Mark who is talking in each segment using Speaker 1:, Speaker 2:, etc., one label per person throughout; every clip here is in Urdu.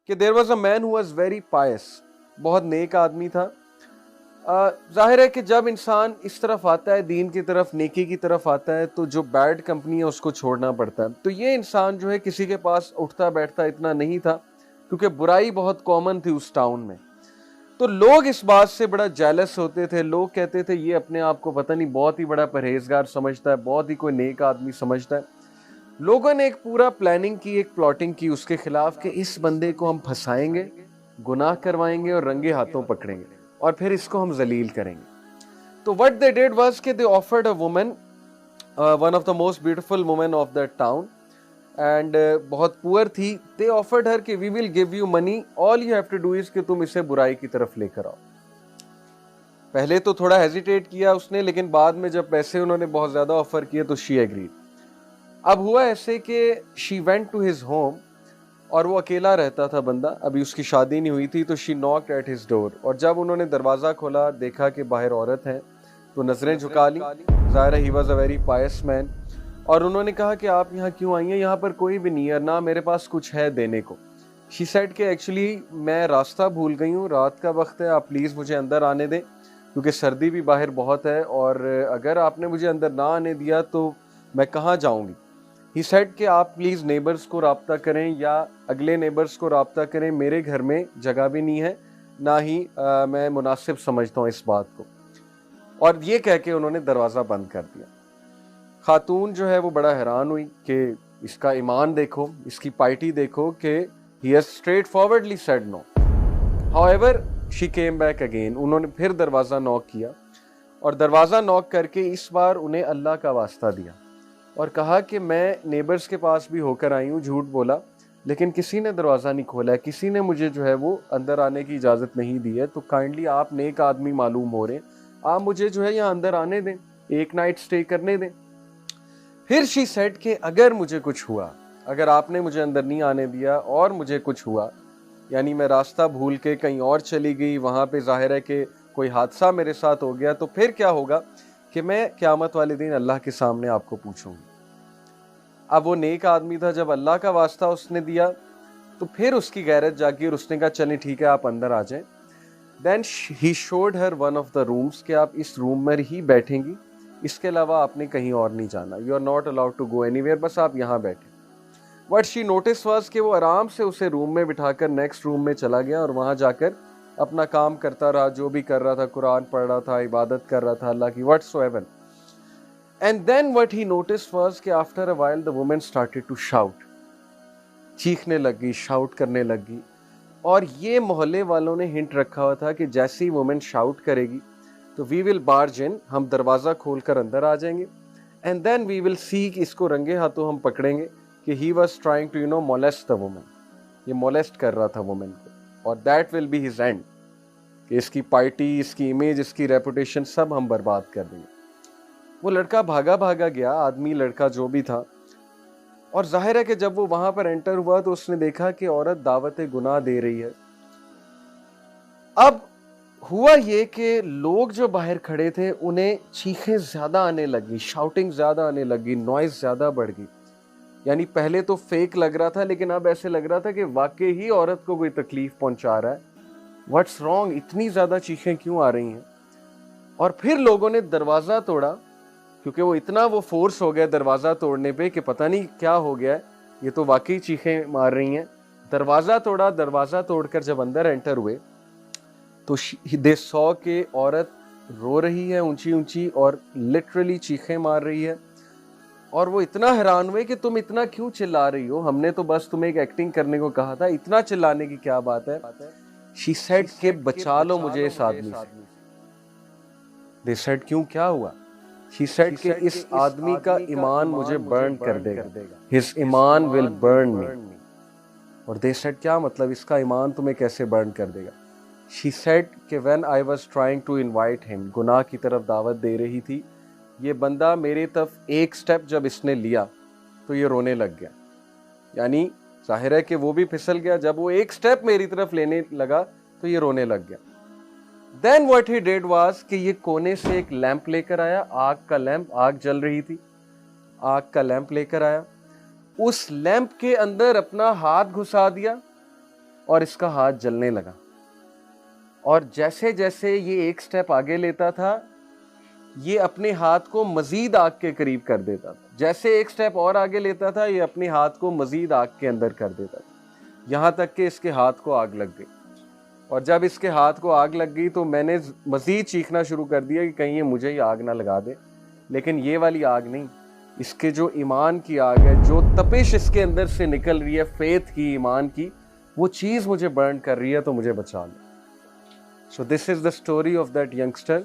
Speaker 1: کہ there was a man who was very pious, بہت نیک آدمی تھا. ظاہر ہے کہ جب انسان اس طرف آتا ہے, دین کی طرف, نیکی کی طرف آتا ہے, تو جو بیڈ کمپنی ہے اس کو چھوڑنا پڑتا ہے. تو یہ انسان جو ہے کسی کے پاس اٹھتا بیٹھتا اتنا نہیں تھا, کیونکہ برائی بہت کامن تھی اس ٹاؤن میں. تو لوگ اس بات سے بڑا جیلس ہوتے تھے. لوگ کہتے تھے یہ اپنے آپ کو پتہ نہیں بہت ہی بڑا پرہیزگار سمجھتا ہے, بہت ہی کوئی نیک آدمی سمجھتا ہے. لوگوں نے ایک پورا پلاننگ کی, ایک پلاٹنگ کی اس کے خلاف کہ اس بندے کو ہم پھنسائیں گے, گناہ کروائیں گے اور رنگے ہاتھوں پکڑیں گے, اور پھر اس کو ہم ذلیل کریں گے. تو what they did was کہ they offered a woman, one of the most beautiful women of that town, and بہت پور تھی. they offered her کہ we will give you money, all you have to do is کہ تم اسے برائی کی طرف لے کر آؤ. پہلے تو تھوڑا ہیزیٹیٹ کیا اس نے, لیکن بعد میں جب پیسے انہوں نے بہت زیادہ آفر کیے تو she agreed. اب ہوا ایسے کہ she went to his home, اور وہ اکیلا رہتا تھا بندہ, ابھی اس کی شادی نہیں ہوئی تھی. تو she knocked at his door, اور جب انہوں نے دروازہ کھولا دیکھا کہ باہر عورت ہے تو نظریں جھکا لی. ظاہر ہے he was a very pious man, اور انہوں نے کہا کہ آپ یہاں کیوں آئی ہیں, یہاں پر کوئی بھی نہیں ہے, نہ میرے پاس کچھ ہے دینے کو. she said کہ ایکچولی میں راستہ بھول گئی ہوں, رات کا وقت ہے, آپ پلیز مجھے اندر آنے دیں, کیونکہ سردی بھی باہر بہت ہے, اور اگر آپ نے مجھے اندر نہ آنے دیا تو میں کہاں جاؤں گی. He said کہ آپ پلیز نیبرز کو رابطہ کریں, یا اگلے نیبرز کو رابطہ کریں, میرے گھر میں جگہ بھی نہیں ہے, نہ ہی میں مناسب سمجھتا ہوں اس بات کو. اور یہ کہہ کے انہوں نے دروازہ بند کر دیا. خاتون جو ہے وہ بڑا حیران ہوئی کہ اس کا ایمان دیکھو, اس کی پائٹی دیکھو, کہ he has straightforwardly said no. However, she came back again. انہوں نے پھر دروازہ نوک کیا, اور دروازہ نوک کر کے اس بار انہیں اللہ کا واسطہ دیا, اور کہا کہ میں نیبرز کے پاس بھی ہو کر آئی ہوں, جھوٹ بولا, لیکن کسی نے دروازہ نہیں کھولا ہے, کسی نے مجھے جو ہے وہ اندر آنے کی اجازت نہیں دی ہے. تو کائنڈلی آپ نیک آدمی معلوم ہو رہے ہیں, آپ مجھے جو ہے یہاں اندر آنے دیں, ایک نائٹ سٹے کرنے دیں. پھر she said کہ اگر مجھے کچھ ہوا, اگر آپ نے مجھے اندر نہیں آنے دیا اور مجھے کچھ ہوا, یعنی میں راستہ بھول کے کہیں اور چلی گئی, وہاں پہ ظاہر ہے کہ کوئی حادثہ میرے ساتھ ہو گیا, تو پھر کیا ہوگا کہ میں قیامت والے دن اللہ کے سامنے آپ کو پوچھوں گی. اب وہ نیک آدمی تھا, جب اللہ کا واسطہ اس نے دیا تو پھر اس کی غیرت جاگی, اور اس نے کہا چلیں ٹھیک ہے آپ اندر آ جائیں. Then he showed her one of the rooms, کہ آپ اس روم میں ہی بیٹھیں گی, اس کے علاوہ آپ نے کہیں اور نہیں جانا, you are not allowed to go anywhere, بس آپ یہاں بیٹھیں. وٹ شی نوٹس واز کہ وہ آرام سے اسے روم میں بٹھا کر نیکسٹ روم میں چلا گیا, اور وہاں جا کر اپنا کام کرتا رہا, جو بھی کر رہا تھا, قرآن پڑھ رہا تھا, عبادت کر رہا تھا اللہ کی, what so ever. And then what he noticed was کہ after a while the woman started to shout, چیخنے لگی, شاؤٹ کرنے لگی. اور یہ محلے والوں نے ہنٹ رکھا ہوا تھا کہ جیسی وومن شاؤٹ کرے گی تو we will barge in, ہم دروازہ کھول کر اندر آ جائیں گے, and then we will see کہ اس کو رنگے ہاتھوں ہم پکڑیں گے کہ he was trying to molest the woman, یہ molest کر رہا تھا وومن کو, اور that will be his end, کہ اس کی پارٹی, اس کی امیج, اس کی ریپوٹیشن سب ہم برباد کر دیں گے. وہ لڑکا بھاگا گیا, آدمی لڑکا جو بھی تھا, اور ظاہر ہے کہ جب وہ وہاں پر انٹر ہوا تو اس نے دیکھا کہ عورت دعوت گناہ دے رہی ہے. اب ہوا یہ کہ لوگ جو باہر کھڑے تھے انہیں چیخیں زیادہ آنے لگی, شاؤٹنگ زیادہ آنے لگی, نوائز زیادہ بڑھ گئی. یعنی پہلے تو فیک لگ رہا تھا, لیکن اب ایسے لگ رہا تھا کہ واقعی ہی عورت کو کوئی تکلیف پہنچا رہا ہے. واٹس رانگ, اتنی زیادہ چیخیں کیوں آ رہی ہیں. اور پھر لوگوں نے دروازہ توڑا, کیونکہ وہ اتنا وہ فورس ہو گیا دروازہ توڑنے پہ کہ پتہ نہیں کیا ہو گیا, یہ تو واقعی چیخیں مار رہی ہیں. دروازہ توڑا, دروازہ توڑ کر جب اندر انٹر ہوئے تو دے سو کہ عورت رو رہی ہے اونچی اونچی, اور لٹرلی چیخیں مار رہی ہے. اور وہ اتنا حیران ہوئے کہ تم اتنا کیوں چلا رہی ہو, ہم نے تو بس تمہیں ایک ایکٹنگ کرنے کو کہا تھا, اتنا چلانے کی کیا بات ہے. she said کہ بچا لو مجھے اس آدمی سے. they said کیوں, کیا ہوا. she said کہ اس آدمی کا ایمان مجھے برن کر دے گا, his ایمان will burn me. اور they said کیا مطلب, اس کا ایمان تمہیں کیسے برن کر دے گا. she said کہ when I was trying to invite him, گناہ کی طرف دعوت دے رہی تھی, یہ بندہ میری طرف ایک سٹیپ جب اس نے لیا تو یہ رونے لگ گیا. یعنی ظاہر ہے کہ وہ بھی پھسل گیا, جب وہ ایک سٹیپ میری طرف لینے لگا تو یہ رونے لگ گیا. Then what he did was کہ یہ کونے سے ایک لیمپ لے کر آیا, آگ کا لیمپ, آگ جل رہی تھی, آگ کا لیمپ لے کر آیا, اس لیمپ کے اندر اپنا ہاتھ گھسا دیا, اور اس کا ہاتھ جلنے لگا. اور جیسے جیسے یہ ایک سٹیپ آگے لیتا تھا یہ اپنے ہاتھ کو مزید آگ کے قریب کر دیتا تھا. جیسے ایک سٹیپ اور آگے لیتا تھا یہ اپنے ہاتھ کو مزید آگ کے اندر کر دیتا تھا, یہاں تک کہ اس کے ہاتھ کو آگ لگ گئی. اور جب اس کے ہاتھ کو آگ لگ گئی تو میں نے مزید چیخنا شروع کر دیا کہ کہیں یہ مجھے ہی آگ نہ لگا دے. لیکن یہ والی آگ نہیں, اس کے جو ایمان کی آگ ہے, جو تپش اس کے اندر سے نکل رہی ہے فیتھ کی, ایمان کی, وہ چیز مجھے برن کر رہی ہے تو مجھے بچا لو. So this is the story of that youngster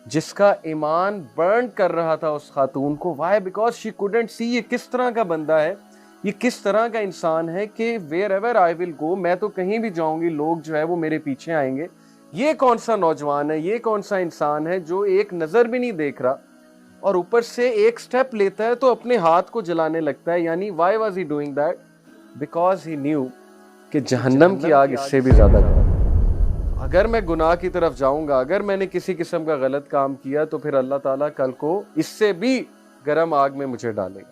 Speaker 1: جس کا ایمان برن کر رہا تھا اس خاتون کو. Why? Because she couldn't see یہ کس طرح کا بندہ ہے, یہ کس طرح کا انسان ہے کہ ویئر ایور آئی ول گو, میں تو کہیں بھی جاؤں گی لوگ جو ہے وہ میرے پیچھے آئیں گے. یہ کون سا نوجوان ہے, یہ کون سا انسان ہے جو ایک نظر بھی نہیں دیکھ رہا اور اوپر سے ایک سٹیپ لیتا ہے تو اپنے ہاتھ کو جلانے لگتا ہے. یعنی Y was he doing that? Because he new کہ جہنم کی آگ اس سے بھی زیادہ گرم. اگر میں گناہ کی طرف جاؤں گا, اگر میں نے کسی قسم کا غلط کام کیا تو پھر اللہ تعالیٰ کل کو اس سے بھی گرم آگ میں مجھے ڈالے گا.